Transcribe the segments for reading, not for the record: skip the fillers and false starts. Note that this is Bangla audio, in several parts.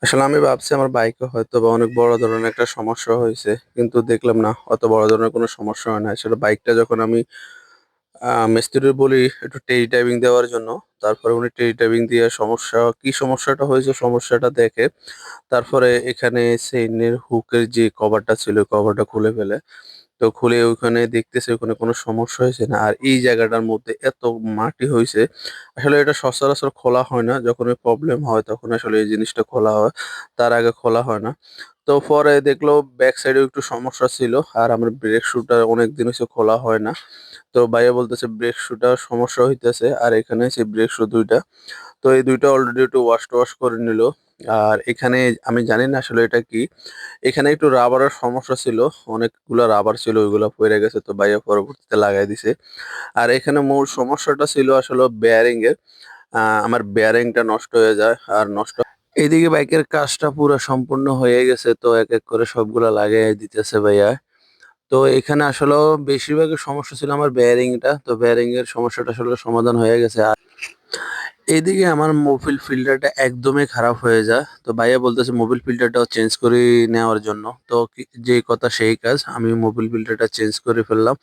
আসলে আমি ভাবছি আমার বাইকে হয়তোবা অনেক বড় ধরনের একটা সমস্যা হইছে। কিন্তু দেখলাম না, অত বড় ধরনের কোনো সমস্যা হয় নাই। আসলে বাইকটা যখন আমি মিস্ত্রির বলি একটু টেস্ট ড্রাইভিং দেওয়ার জন্য, তারপরে উনি টেস্ট ড্রাইভিং দিয়ে কি সমস্যাটা হয়েছে সমস্যাটা দেখে, তারপরে এখানে চেইনের হুকের যে কভারটা ছিল, ওই কভারটা খুলে ফেলে। তো খুলে ওখানে দেখতেছে ওখানে কোনো সমস্যা হয়েছে না। আর এই জায়গাটার মধ্যে এত মাটি হইছে, আসলে এটা সচরাচর খোলা হয় না। যখন ওই প্রবলেম হয় তখন আসলে এই জিনিসটা খোলা হয়। তার আগে খোলা হয় না। তো পরে দেখলো ব্যাক সাইডেও একটু সমস্যা ছিল। আর আমার ব্রেক শুটা অনেকদিন হইছে খোলা হয় না। তো ভাইয়া বলতেছে ব্রেক শুটা সমস্যা হইতেছে। আর এখানে সেই ব্রেক শু ২ টা। তো এই ২ টা অলরেডি একটু ওয়াশ করে নিল। আর এখানে আমি জানি না আসলে এটা কি? এখানে একটু রাবারের সমস্যা ছিল। অনেকগুলা রাবার ছিল, ওইগুলা পইড়া গেছে। তো ভাইয়া পরবর্তীতে লাগাই দিছে। আর এখানে মূল সমস্যাটা ছিল আসলে বেয়ারিং এর। আমার বেয়ারিংটা নষ্ট হয়ে যায়। আর নষ্ট এদিকে বাইকের কাজটা পুরা সম্পূর্ণ হয়ে গেছে। তো এক করে সবগুলা লাগাইয়া দিতেছে ভাইয়া। তো এখানে আসলেও বেশিরভাগই সমস্যা ছিল আমার বেয়ারিংটা। তো বেয়ারিং এর সমস্যাটা আসলে সমাধান হয়ে গেছে। এদিকে আমার মোবিল ফিল্টারটা একদমই খারাপ হয়ে যায়। তো ভাইয়া বলতেছে মোবিল ফিল্টারটাও চেঞ্জ করে নেওয়ার জন্য। তো যে কথা সেই কাজ। আমি মোবিল ফিল্টারটা চেঞ্জ করে ফেললাম।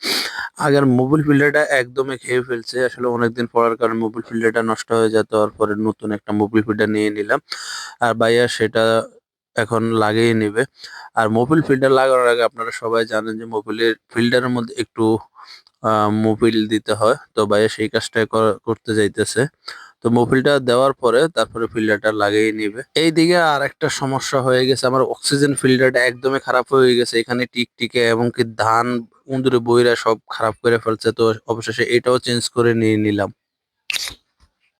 আগের মোবিল ফিল্টারটা একদমই খেয়ে ফেলছে। আসলে অনেকদিন পড়ার কারণে মোবিল ফিল্টারটা নষ্ট হয়ে যায়। তো তারপরে নতুন একটা মোবিল ফিল্টার নিয়ে নিলাম। আর ভাইয়া সেটা এখন লাগিয়ে নিবে। আর মোবিল ফিল্টার লাগানোর আগে আপনারা সবাই জানেন যে মোবিলের ফিল্টারের মধ্যে একটু মোবিল দিতে হয়। তো ভাইয়া সেই কাজটাই করতে যাইতেছে। তো মোবিলটা দেওয়ার পরে তারপরে ফিল্টারটা লাগিয়ে নিবে। এইদিকে আরেকটা সমস্যা হয়ে গেছে, আমার অক্সিজেন ফিল্টারটা একদমই খারাপ হয়ে গেছে। এখানে টিকটিকে এমনকি ধান, উন্দুরে বইরা সব খারাপ করে ফেলছে। তো অবশেষে এটাও চেঞ্জ করে নিয়ে নিলাম।